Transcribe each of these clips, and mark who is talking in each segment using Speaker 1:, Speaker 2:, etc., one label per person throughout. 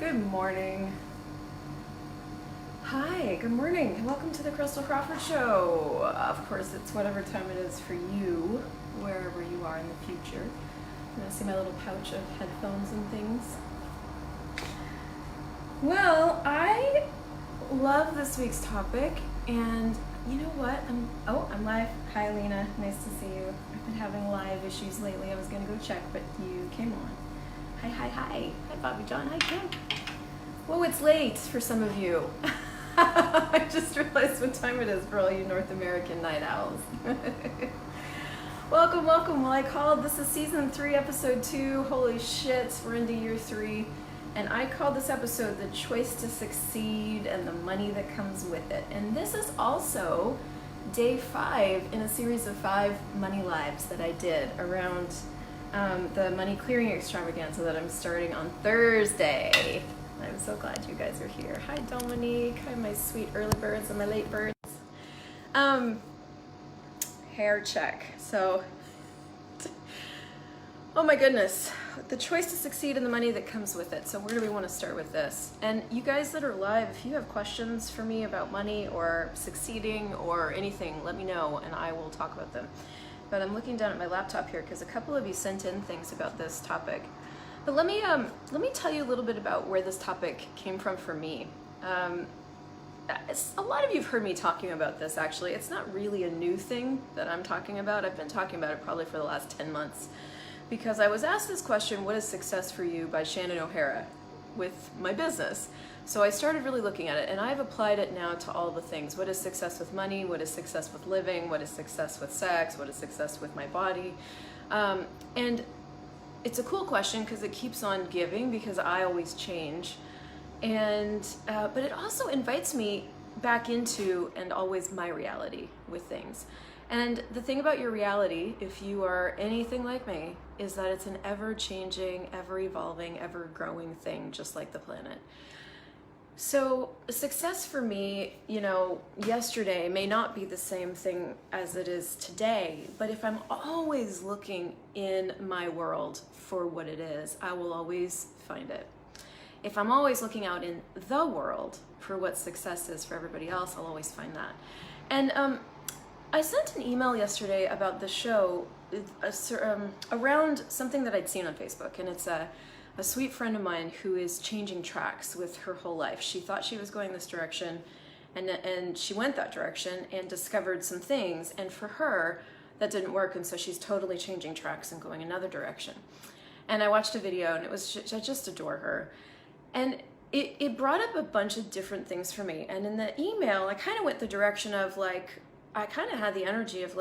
Speaker 1: Good morning. Hi, good morning. Welcome to the Christel Crawford Show. Of course, it's whatever time it is for you, wherever you are in the future. I'm gonna see my little pouch of headphones and things. Well, I love this week's topic, and you know what? I'm live. Hi, Alina. Nice to see you. I've been having live issues lately. I was gonna go check, but you came on. Hi. Hi, Bobby John. Hi, Kim. Whoa, it's late for some of you. I just realized what time it is for all you North American night owls. Welcome. Well, I called, this is season 3, episode 2. Holy shit, we're into year 3. And I called this episode The Choice to Succeed and the Money That Comes With It. And this is also day 5 in a series of 5 money lives that I did around the money clearing extravaganza that I'm starting on Thursday. I'm so glad you guys are here. Hi, Dominique. Hi, my sweet early birds and my late birds. Hair check. So, oh my goodness. The choice to succeed and the money that comes with it. So where do we want to start with this? And you guys that are live, if you have questions for me about money or succeeding or anything, let me know and I will talk about them. But I'm looking down at my laptop here because a couple of you sent in things about this topic. But let me tell you a little bit about where this topic came from for me. A lot of you have heard me talking about this actually. It's not really a new thing that I'm talking about. I've been talking about it probably for the last 10 months because I was asked this question, what is success for you, by Shannon O'Hara with my business. So I started really looking at it and I've applied it now to all the things. What is success with money? What is success with living? What is success with sex? What is success with my body? And it's a cool question because it keeps on giving because I always change. And but it also invites me back into and always my reality with things. And the thing about your reality, if you are anything like me, is that it's an ever-changing, ever-evolving, ever-growing thing, just like the planet. So success for me, yesterday may not be the same thing as it is today, but if I'm always looking in my world for what it is, I will always find it. If I'm always looking out in the world for what success is for everybody else, I'll always find that. And I sent an email yesterday about the show around something that I'd seen on Facebook, and it's a sweet friend of mine who is changing tracks with her whole life. She thought she was going this direction, and she went that direction and discovered some things, and for her, that didn't work, and so she's totally changing tracks and going another direction. And I watched a video, and I just adore her. And it brought up a bunch of different things for me. And in the email, I kind of went the direction of I kind of had the energy of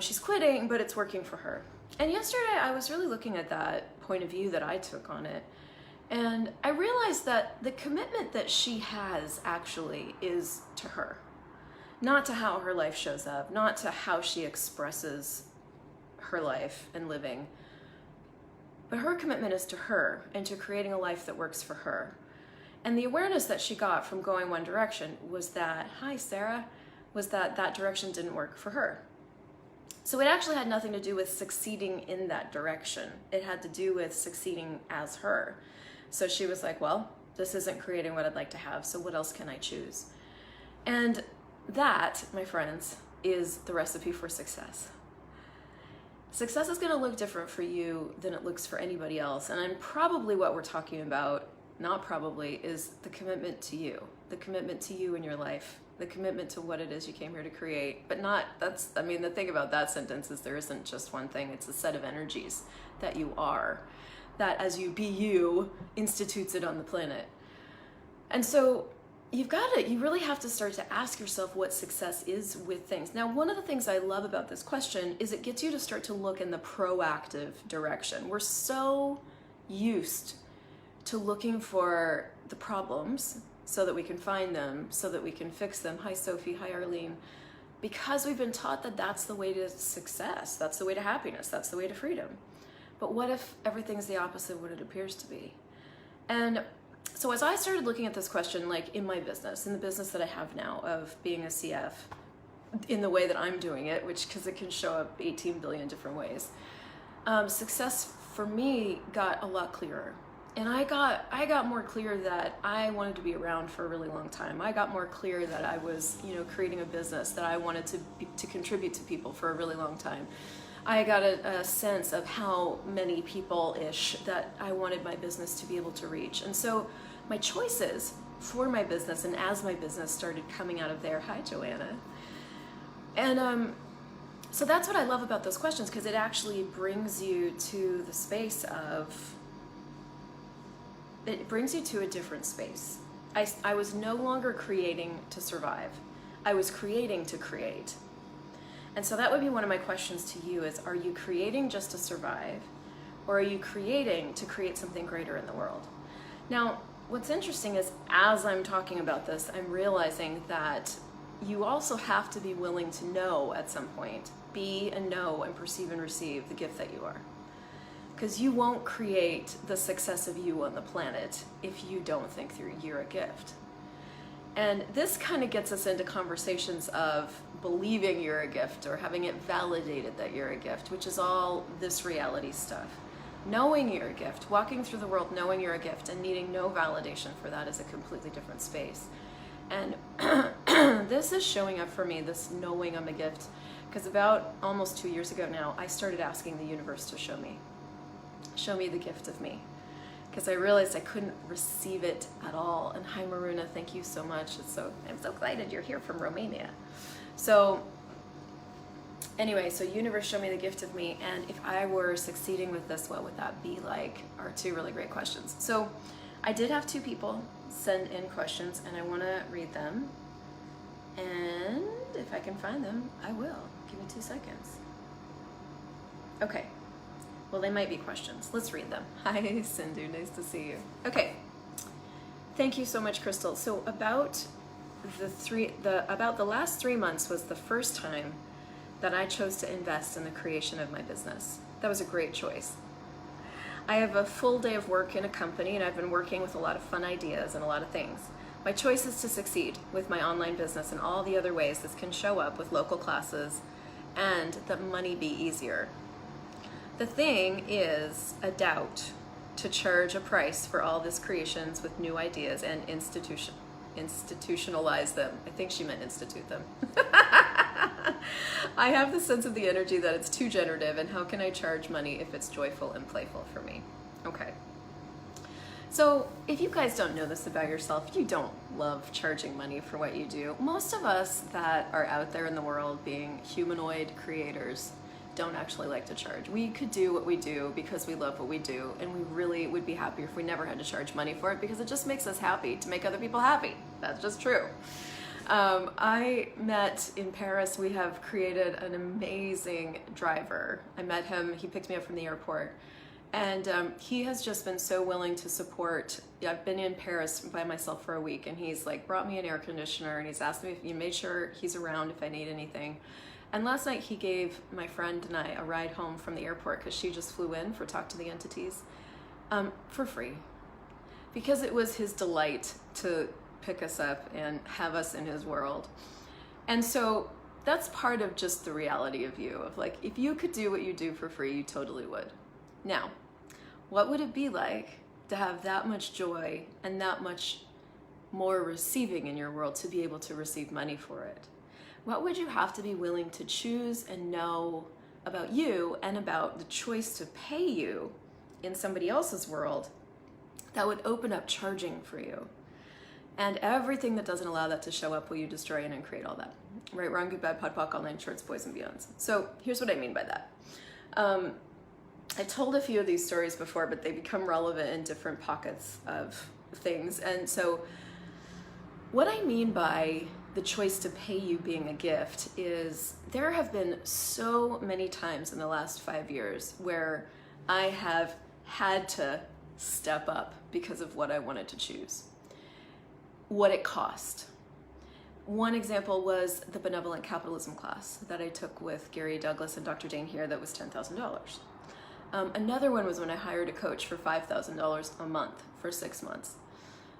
Speaker 1: she's quitting, but it's working for her. And yesterday I was really looking at that point of view that I took on it. And I realized that the commitment that she has actually is to her, not to how her life shows up, not to how she expresses her life and living, but her commitment is to her and to creating a life that works for her. And the awareness that she got from going one direction was that, hi Sarah, was that direction didn't work for her. So it actually had nothing to do with succeeding in that direction. It had to do with succeeding as her. So she was like, well, this isn't creating what I'd like to have, so what else can I choose? And that, my friends, is the recipe for success. Success is gonna look different for you than it looks for anybody else. And probably what we're talking about, not probably, is the commitment to you in your life. The commitment to what it is you came here to create, but the thing about that sentence is there isn't just one thing, it's a set of energies that you are, that as you be you, institutes it on the planet. And so you really have to start to ask yourself what success is with things. Now, one of the things I love about this question is it gets you to start to look in the proactive direction. We're so used to looking for the problems so that we can find them, so that we can fix them. Hi, Sophie. Hi, Arlene. Because we've been taught that that's the way to success, that's the way to happiness, that's the way to freedom. But what if everything's the opposite of what it appears to be? And so as I started looking at this question, in my business, in the business that I have now of being a CF, in the way that I'm doing it, because it can show up 18 billion different ways, success for me got a lot clearer. And I got more clear that I wanted to be around for a really long time. I got more clear that I was, creating a business that I wanted to contribute to people for a really long time. I got a sense of how many people-ish that I wanted my business to be able to reach. And so my choices for my business, and as my business started coming out of there, hi Joanna. And so that's what I love about those questions, because it actually brings you to the space of, it brings you to a different space. I was no longer creating to survive. I was creating to create. And so that would be one of my questions to you is, are you creating just to survive, or are you creating to create something greater in the world? Now, what's interesting is, as I'm talking about this, I'm realizing that you also have to be willing to know at some point, be and know and perceive and receive the gift that you are. Because you won't create the success of you on the planet if you don't think through you're a gift. And this kind of gets us into conversations of believing you're a gift or having it validated that you're a gift, which is all this reality stuff. Knowing you're a gift, walking through the world knowing you're a gift and needing no validation for that is a completely different space. And this is showing up for me, this knowing I'm a gift, because about almost 2 years ago now, I started asking the universe to show me the gift of me. Because I realized I couldn't receive it at all. And hi Maruna, thank you so much. I'm so excited you're here from Romania. So anyway, so universe, show me the gift of me. And if I were succeeding with this, what would that be like? Are two really great questions. So I did have 2 people send in questions, and I want to read them. And if I can find them, I will. Give me 2 seconds. Okay. Well, they might be questions. Let's read them. Hi, Sindhu. Nice to see you. Okay. Thank you so much, Christel. So about the last 3 months was the first time that I chose to invest in the creation of my business. That was a great choice. I have a full day of work in a company, and I've been working with a lot of fun ideas and a lot of things. My choice is to succeed with my online business and all the other ways this can show up with local classes and the money be easier. The thing is a doubt to charge a price for all this creations with new ideas and institutionalize them. I think she meant institute them. I have the sense of the energy that it's too generative, and how can I charge money if it's joyful and playful for me? Okay. So if you guys don't know this about yourself, you don't love charging money for what you do. Most of us that are out there in the world being humanoid creators don't actually like to charge. We could do what we do because we love what we do, and we really would be happier if we never had to charge money for it, because it just makes us happy to make other people happy. That's just true. I met in Paris, we have created an amazing driver. I met him, he picked me up from the airport, and he has just been so willing to support. I've been in Paris by myself for a week, and he's like brought me an air conditioner, and he's asked me if you made sure he's around if I need anything. And last night he gave my friend and I a ride home from the airport, because she just flew in for Talk to the Entities, for free, because it was his delight to pick us up and have us in his world. And so that's part of just the reality of you, of like, if you could do what you do for free, you totally would. Now, what would it be like to have that much joy and that much more receiving in your world to be able to receive money for it? What would you have to be willing to choose and know about you and about the choice to pay you in somebody else's world that would open up charging for you? And everything that doesn't allow that to show up, will you destroy and uncreate all that? Right, wrong, good, bad, pod, poc, online, shorts, boys, and beyonds. So here's what I mean by that. I've told a few of these stories before, but they become relevant in different pockets of things. And so what I mean by the choice to pay you being a gift is, there have been so many times in the last 5 years where I have had to step up because of what I wanted to choose, what it cost. One example was the benevolent capitalism class that I took with Gary Douglas and Dr. Dane here, that was $10,000. Another one was when I hired a coach for $5,000 a month for 6 months.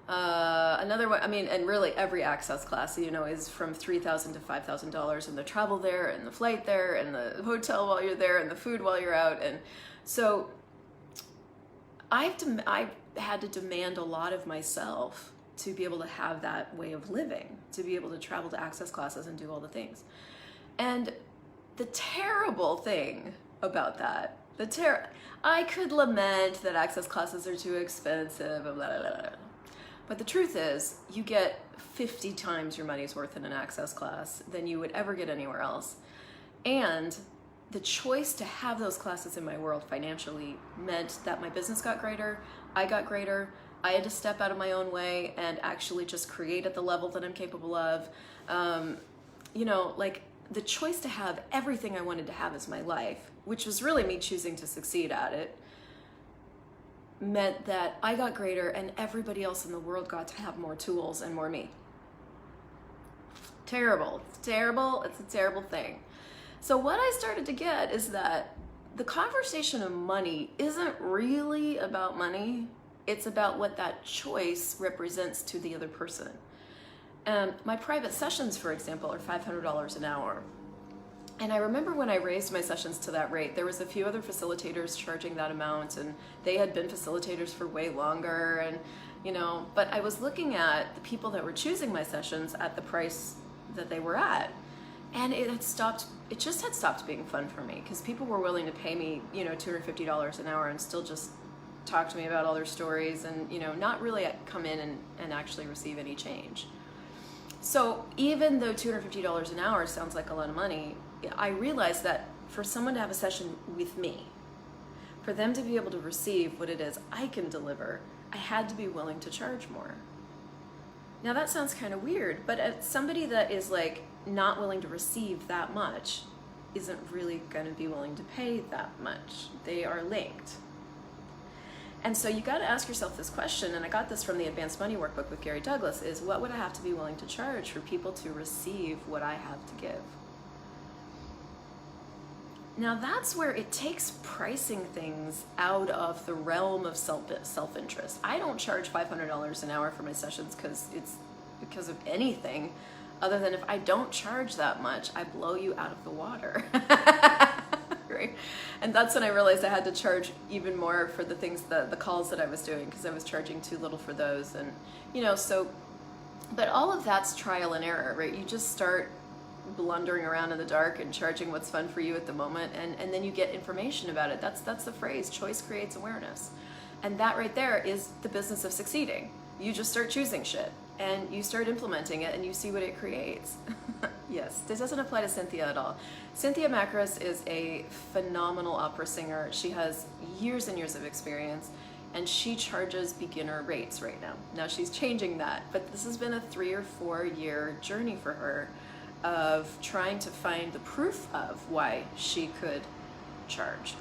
Speaker 1: Another one, I mean, and really every access class, you know, is from $3,000 to $5,000, and the travel there, and the flight there, and the hotel while you're there, and the food while you're out. And so I had to demand a lot of myself to be able to have that way of living, to be able to travel to access classes and do all the things. And the terrible thing about that, I could lament that access classes are too expensive, blah, blah, blah, blah. But the truth is, you get 50 times your money's worth in an access class than you would ever get anywhere else. And the choice to have those classes in my world financially meant that my business got greater, I got greater, I had to step out of my own way and actually just create at the level that I'm capable of. Like the choice to have everything I wanted to have as my life, which was really me choosing to succeed at it, meant that I got greater and everybody else in the world got to have more tools and more me. Terrible. It's terrible. It's a terrible thing. So what I started to get is that the conversation of money isn't really about money. It's about what that choice represents to the other person. My private sessions, for example, are $500 an hour. And I remember when I raised my sessions to that rate, there was a few other facilitators charging that amount, and they had been facilitators for way longer, and but I was looking at the people that were choosing my sessions at the price that they were at. And it just had stopped being fun for me, because people were willing to pay me, $250 an hour and still just talk to me about all their stories and, not really come in and actually receive any change. So even though $250 an hour sounds like a lot of money, I realized that for someone to have a session with me, for them to be able to receive what it is I can deliver, I had to be willing to charge more. Now that sounds kind of weird, but as somebody that is like not willing to receive that much isn't really going to be willing to pay that much. They are linked. And so you got to ask yourself this question, and I got this from the Advanced Money Workbook with Gary Douglas, is what would I have to be willing to charge for people to receive what I have to give? Now that's where it takes pricing things out of the realm of self-interest. I don't charge $500 an hour for my sessions because of anything other than if I don't charge that much, I blow you out of the water. Right? And that's when I realized I had to charge even more for the things, the calls that I was doing, because I was charging too little for those. And but all of that's trial and error, right? You just start blundering around in the dark and charging what's fun for you at the moment, and then you get information about it. That's the phrase, choice creates awareness. And that right there is the business of succeeding. You just start choosing shit and you start implementing it and you see what it creates. Yes, this doesn't apply to Cynthia at all. Cynthia Macros is a phenomenal opera singer. She has years and years of experience, and she charges beginner rates right now. Now she's changing that, but this has been a 3 or 4 year journey for her of trying to find the proof of why she could charge.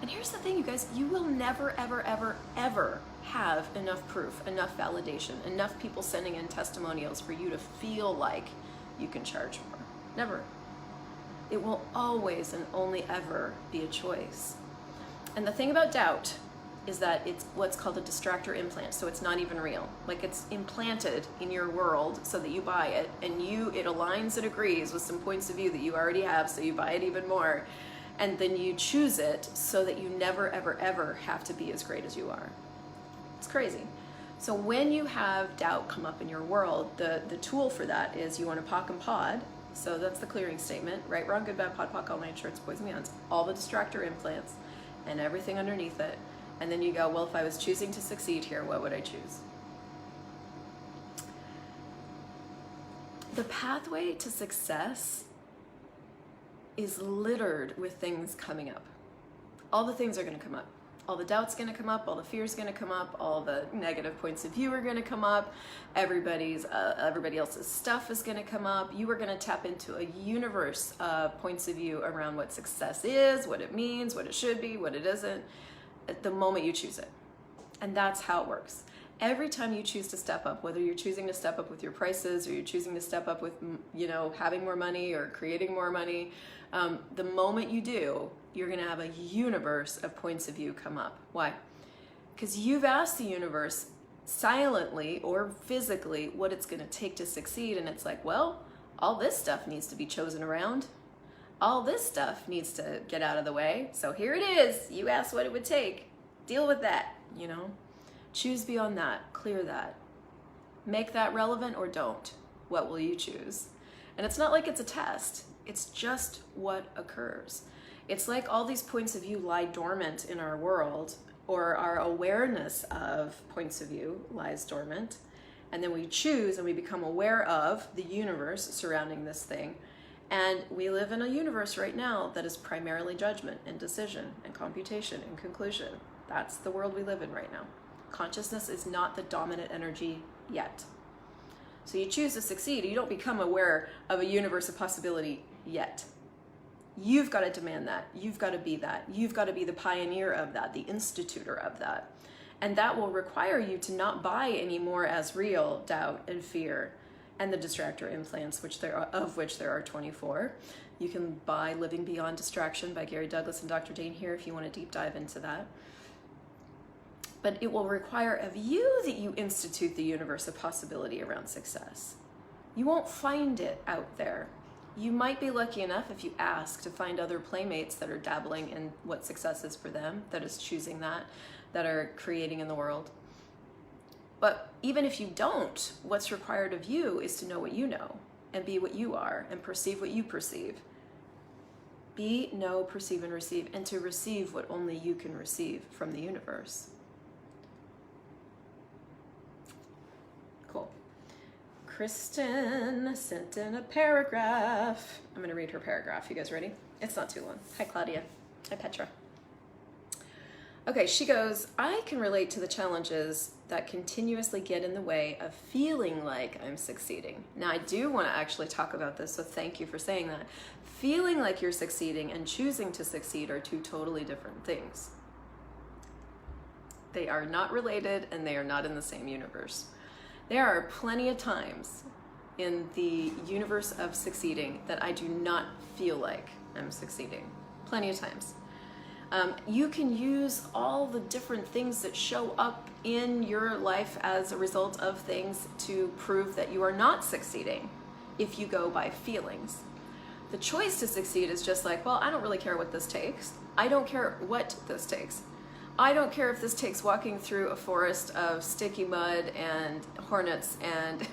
Speaker 1: And here's the thing, you guys, you will never, ever, ever, ever have enough proof, enough validation, enough people sending in testimonials for you to feel like you can charge more. Never. It will always and only ever be a choice. And the thing about doubt is that it's what's called a distractor implant, so it's not even real. Like, it's implanted in your world so that you buy it, and it aligns and agrees with some points of view that you already have, so you buy it even more, and then you choose it so that you never, ever, ever have to be as great as you are. It's crazy. So when you have doubt come up in your world, the tool for that is you want to POC and POD. So that's the clearing statement: right, wrong, good, bad, POD, POC, all my insurance, poison, meons, all the distractor implants and everything underneath it. And then you go, well, if I was choosing to succeed here, what would I choose? The pathway to success is littered with things coming up. All the things are going to come up. All the doubt's going to come up, all the fear's going to come up, all the negative points of view are going to come up, everybody else's stuff is going to come up. You are going to tap into a universe of points of view around what success is, what it means, what it should be, what it isn't, at the moment you choose it. And that's how it works. Every time you choose to step up, whether you're choosing to step up with your prices or you're choosing to step up with, having more money or creating more money, the moment you do, you're going to have a universe of points of view come up. Why? Because you've asked the universe silently or physically what it's going to take to succeed, and it's like, well, all this stuff needs to be chosen around. All this stuff needs to get out of the way. So here it is. You asked what it would take. Deal with that, Choose beyond that, clear that. Make that relevant or don't. What will you choose? And it's not like it's a test. It's just what occurs. It's like all these points of view lie dormant in our world, or our awareness of points of view lies dormant. And then we choose and we become aware of the universe surrounding this thing. And we live in a universe right now that is primarily judgment and decision and computation and conclusion. That's the world we live in right now. Consciousness is not the dominant energy yet. So you choose to succeed. You don't become aware of a universe of possibility yet. You've got to demand that. You've got to be that. You've got to be the pioneer of that, the institutor of that. And that will require you to not buy anymore as real doubt and fear and the distractor implants, of which there are 24. You can buy Living Beyond Distraction by Gary Douglas and Dr. Dane here if you want to deep dive into that. But it will require of you that you institute the universe of possibility around success. You won't find it out there. You might be lucky enough if you ask to find other playmates that are dabbling in what success is for them, that is choosing that are creating in the world. But even if you don't, what's required of you is to know what you know and be what you are and perceive what you perceive. Be, know, perceive, and receive, and to receive what only you can receive from the universe. Cool. Kristen sent in a paragraph. I'm going to read her paragraph. You guys ready? It's not too long. Hi, Claudia. Hi, Petra. Okay, she goes, I can relate to the challenges that continuously get in the way of feeling like I'm succeeding. Now, I do want to actually talk about this, so thank you for saying that. Feeling like you're succeeding and choosing to succeed are two totally different things. They are not related and they are not in the same universe. There are plenty of times in the universe of succeeding that I do not feel like I'm succeeding. Plenty of times. You can use all the different things that show up in your life as a result of things to prove that you are not succeeding if you go by feelings. The choice to succeed is just like, well, I don't really care what this takes. I don't care what this takes. I don't care if this takes walking through a forest of sticky mud and hornets and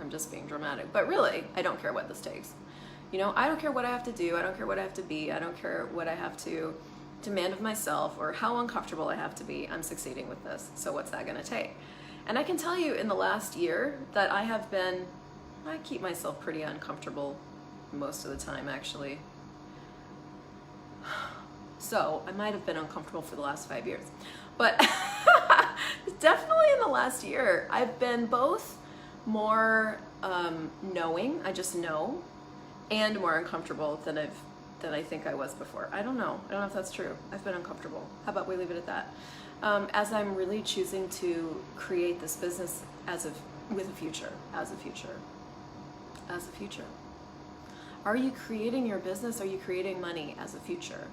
Speaker 1: I'm just being dramatic, but really, I don't care what this takes. You know, I don't care what I have to do. I don't care what I have to be. I don't care what I have to demand of myself or how uncomfortable I have to be. I'm succeeding with this. So what's that going to take? And I can tell you in the last year that I keep myself pretty uncomfortable most of the time, actually. So I might have been uncomfortable for the last 5 years, but definitely in the last year, I've been both more knowing, I just know, and more uncomfortable than I think I was before. I don't know if that's true. I've been uncomfortable. How about we leave it at that? As I'm really choosing to create this business with a future, as a future. Are you creating your business? Are you creating money as a future?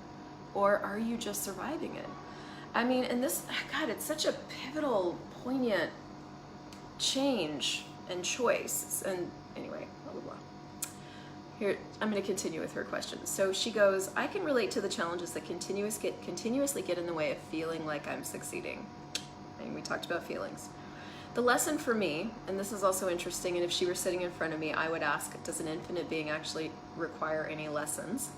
Speaker 1: Or are you just surviving it? I mean, and this, God, it's such a pivotal, poignant change and choice. And anyway, blah, blah, blah. Here, I'm going to continue with her question. So she goes, I can relate to the challenges that continuously get in the way of feeling like I'm succeeding. And we talked about feelings. The lesson for me, and this is also interesting, and if she were sitting in front of me, I would ask, does an infinite being actually require any lessons?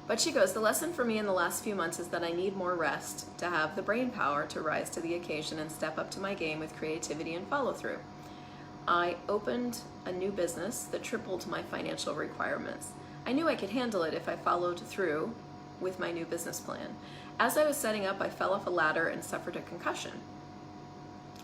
Speaker 1: But she goes, the lesson for me in the last few months is that I need more rest to have the brain power to rise to the occasion and step up to my game with creativity and follow through. I opened a new business that tripled my financial requirements. I knew I could handle it if I followed through with my new business plan. As I was setting up, I fell off a ladder and suffered a concussion.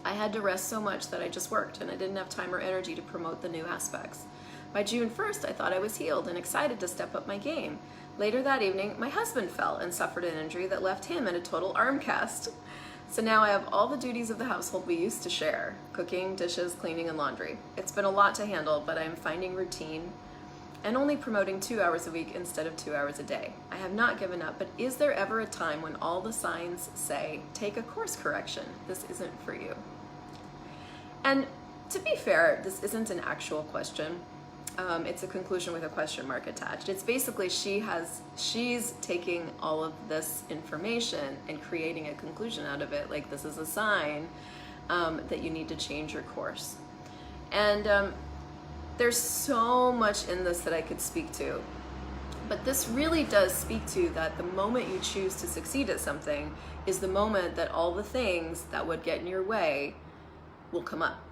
Speaker 1: I had to rest so much that I just worked and I didn't have time or energy to promote the new aspects. By June 1st, I thought I was healed and excited to step up my game. Later that evening, my husband fell and suffered an injury that left him in a total arm cast. So now I have all the duties of the household we used to share: cooking, dishes, cleaning, and laundry. It's been a lot to handle, but I'm finding routine and only promoting 2 hours a week instead of 2 hours a day. I have not given up, but is there ever a time when all the signs say, take a course correction, this isn't for you? And to be fair, this isn't an actual question. it's a conclusion with a question mark attached. It's basically she's taking all of this information and creating a conclusion out of it. Like, this is a sign that you need to change your course. And there's so much in this that I could speak to. But this really does speak to that the moment you choose to succeed at something is the moment that all the things that would get in your way will come up.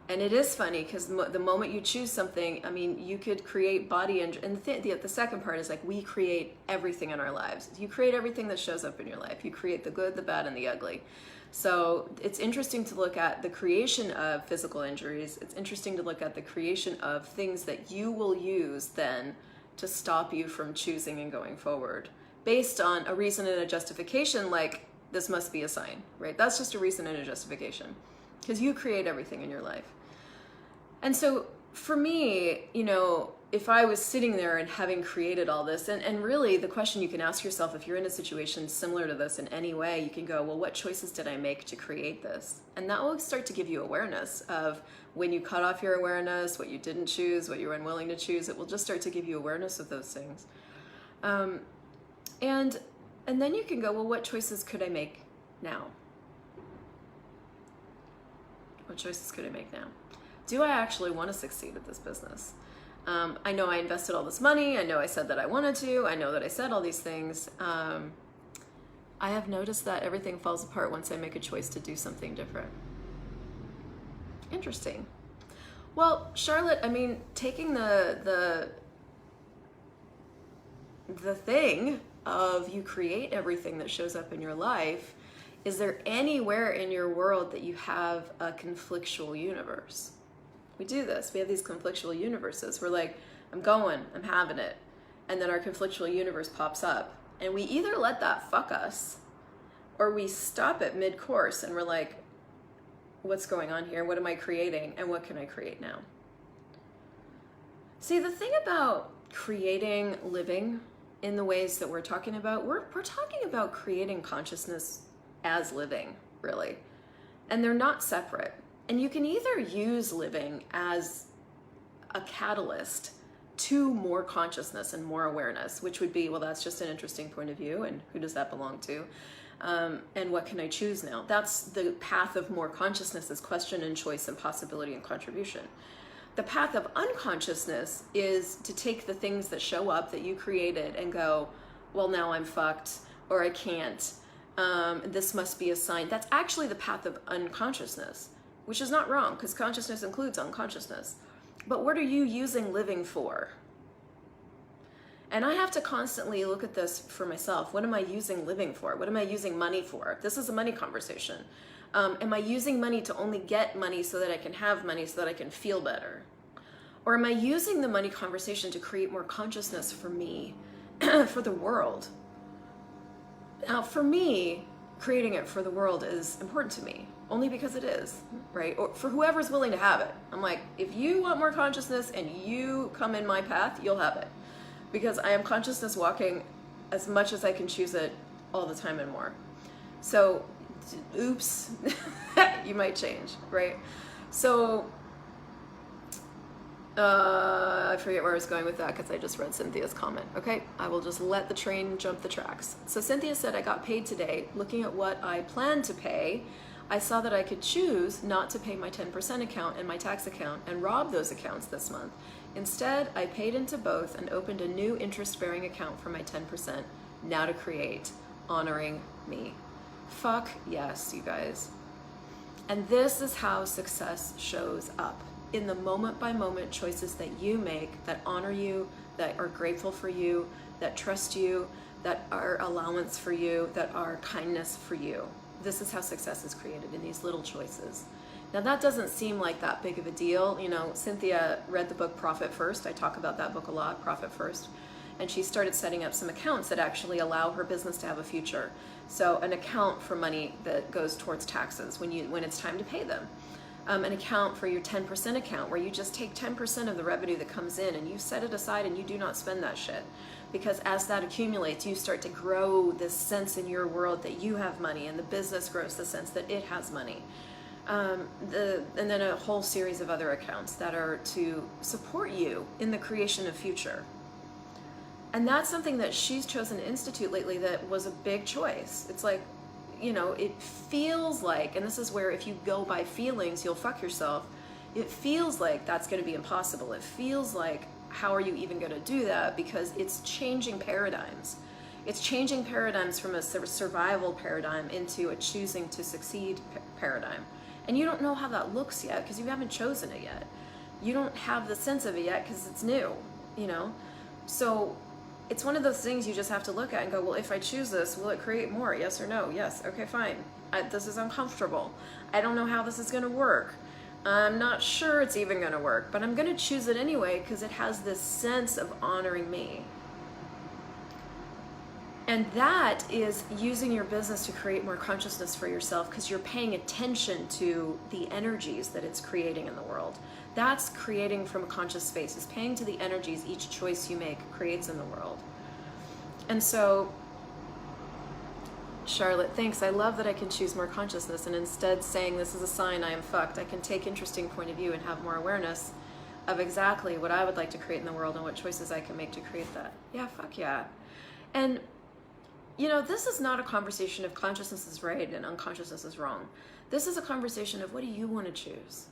Speaker 1: And it is funny because the moment you choose something, I mean, you could create body injury. And the second part is like, we create everything in our lives. You create everything that shows up in your life. You create the good, the bad, and the ugly. So it's interesting to look at the creation of physical injuries. It's interesting to look at the creation of things that you will use then to stop you from choosing and going forward based on a reason and a justification, like this must be a sign, right? That's just a reason and a justification because you create everything in your life. And so for me, you know, if I was sitting there and having created all this, and really the question you can ask yourself if you're in a situation similar to this in any way, you can go, well, what choices did I make to create this? And that will start to give you awareness of when you cut off your awareness, what you didn't choose, what you were unwilling to choose. It will just start to give you awareness of those things. And then you can go, well, what choices could I make now? What choices could I make now? Do I actually want to succeed at this business? I know I invested all this money. I know I said that I wanted to. I know that I said all these things. I have noticed that everything falls apart once I make a choice to do something different. Interesting. Well, Charlotte, I mean, taking the thing of you create everything that shows up in your life, is there anywhere in your world that you have a conflictual universe? We do this. We have these conflictual universes. We're like, I'm going, I'm having it. And then our conflictual universe pops up. And we either let that fuck us, or we stop it mid-course and we're like, what's going on here? What am I creating? And what can I create now? See, the thing about creating living in the ways that we're talking about, we're talking about creating consciousness as living, really. And they're not separate. And you can either use living as a catalyst to more consciousness and more awareness, which would be, well, that's just an interesting point of view, and who does that belong to? And what can I choose now? That's the path of more consciousness, is question and choice and possibility and contribution. The path of unconsciousness is to take the things that show up that you created and go, well, now I'm fucked, or I can't. This must be a sign. That's actually the path of unconsciousness, which is not wrong, because consciousness includes unconsciousness. But what are you using living for? And I have to constantly look at this for myself. What am I using living for? What am I using money for? This is a money conversation. Am I using money to only get money so that I can have money, so that I can feel better? Or am I using the money conversation to create more consciousness for me, for the world? Now, for me, creating it for the world is important to me, only because it is, right? Or for whoever's willing to have it. I'm like, if you want more consciousness and you come in my path, you'll have it. Because I am consciousness walking as much as I can choose it all the time and more. So, oops, you might change, right? So, I forget where I was going with that because I just read Cynthia's comment. Okay, I will just let the train jump the tracks. So Cynthia said, I got paid today. Looking at what I planned to pay, I saw that I could choose not to pay my 10% account and my tax account and rob those accounts this month. Instead, I paid into both and opened a new interest-bearing account for my 10%, now to create, honoring me. Fuck yes, you guys. And this is how success shows up. In the moment-by-moment choices that you make that honor you, that are grateful for you, that trust you, that are allowance for you, that are kindness for you. This is how success is created, in these little choices. Now that doesn't seem like that big of a deal. You know, Cynthia read the book Profit First. I talk about that book a lot, Profit First. And she started setting up some accounts that actually allow her business to have a future. So an account for money that goes towards taxes when it's time to pay them. An account for your 10% account where you just take 10% of the revenue that comes in and you set it aside and you do not spend that shit. Because as that accumulates, you start to grow this sense in your world that you have money, and the business grows the sense that it has money. And then a whole series of other accounts that are to support you in the creation of future. And that's something that she's chosen to institute lately that was a big choice. It's like, it feels like, and this is where if you go by feelings, you'll fuck yourself. It feels like that's going to be impossible. It feels like, how are you even going to do that? Because it's changing paradigms. It's changing paradigms from a survival paradigm into a choosing to succeed paradigm. And you don't know how that looks yet because you haven't chosen it yet. You don't have the sense of it yet because it's new, So it's one of those things you just have to look at and go, well, if I choose this, will it create more? Yes or no? Yes. Okay, fine. This is uncomfortable. I don't know how this is going to work. I'm not sure it's even going to work, but I'm going to choose it anyway because it has this sense of honoring me. And that is using your business to create more consciousness for yourself because you're paying attention to the energies that it's creating in the world. That's creating from a conscious space, is paying to the energies each choice you make creates in the world. And so, Charlotte, thanks. I love that I can choose more consciousness, and instead saying this is a sign I am fucked, I can take interesting point of view and have more awareness of exactly what I would like to create in the world and what choices I can make to create that. Yeah, fuck yeah. And this is not a conversation of consciousness is right and unconsciousness is wrong. This is a conversation of what do you want to choose?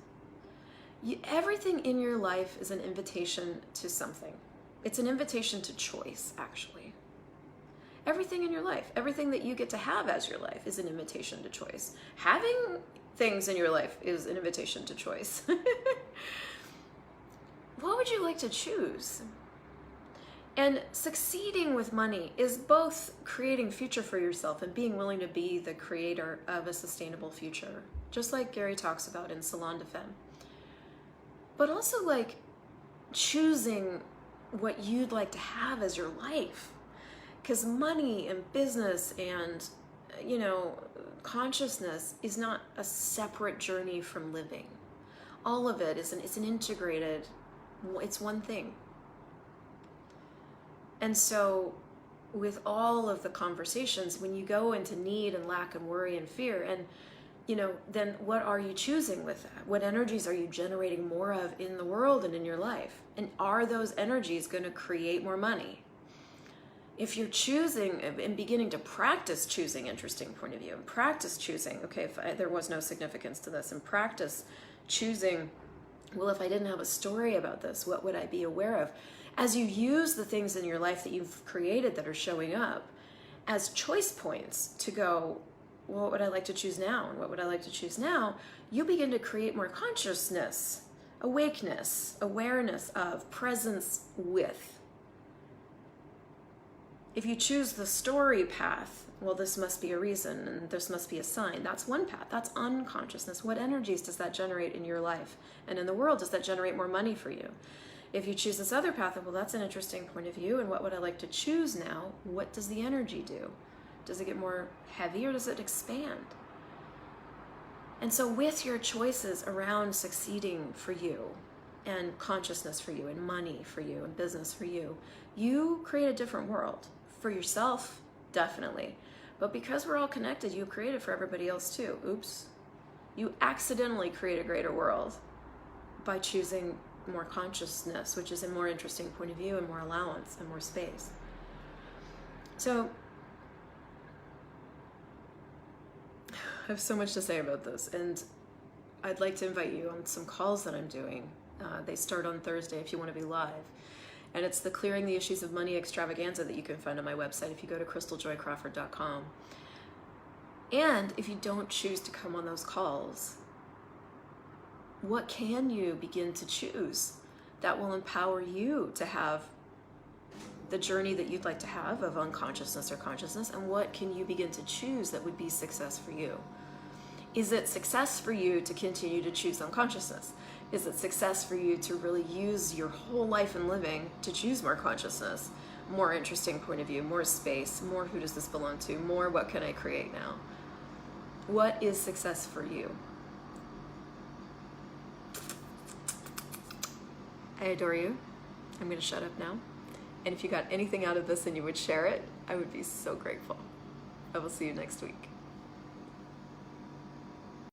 Speaker 1: Everything in your life is an invitation to something. It's an invitation to choice, actually. Everything in your life, everything that you get to have as your life is an invitation to choice. Having things in your life is an invitation to choice. What would you like to choose? And succeeding with money is both creating future for yourself and being willing to be the creator of a sustainable future, just like Gary talks about in Salon de Femme. But also like choosing what you'd like to have as your life. Because money and business and, consciousness is not a separate journey from living. All of it is it's an integrated, it's one thing. And so with all of the conversations, when you go into need and lack and worry and fear, and then what are you choosing with that? What energies are you generating more of in the world and in your life? And are those energies going to create more money? If you're choosing and beginning to practice choosing, interesting point of view, and practice choosing, okay, if there was no significance to this, and practice choosing, well, if I didn't have a story about this, what would I be aware of? As you use the things in your life that you've created that are showing up as choice points to go, well, what would I like to choose now? And what would I like to choose now? You begin to create more consciousness, awakeness, awareness of, presence with. If you choose the story path, well, this must be a reason and this must be a sign. That's one path. That's unconsciousness. What energies does that generate in your life? And in the world, does that generate more money for you? If you choose this other path, well, that's an interesting point of view. And what would I like to choose now? What does the energy do? Does it get more heavy or does it expand? And so with your choices around succeeding for you and consciousness for you and money for you and business for you, you create a different world for yourself, definitely. But because we're all connected, you create it for everybody else too. Oops. You accidentally create a greater world by choosing more consciousness, which is a more interesting point of view and more allowance and more space. So I have so much to say about this, and I'd like to invite you on some calls that I'm doing. They start on Thursday if you want to be live. And it's the Clearing the Issues of Money extravaganza that you can find on my website if you go to ChrystelJoyCrawford.com. And if you don't choose to come on those calls, what can you begin to choose that will empower you to have the journey that you'd like to have of unconsciousness or consciousness? And what can you begin to choose that would be success for you? Is it success for you to continue to choose unconsciousness? Is it success for you to really use your whole life and living to choose more consciousness, more interesting point of view, more space, more who does this belong to, more what can I create now? What is success for you? I adore you. I'm going to shut up now. And if you got anything out of this and you would share it, I would be so grateful. I will see you next week.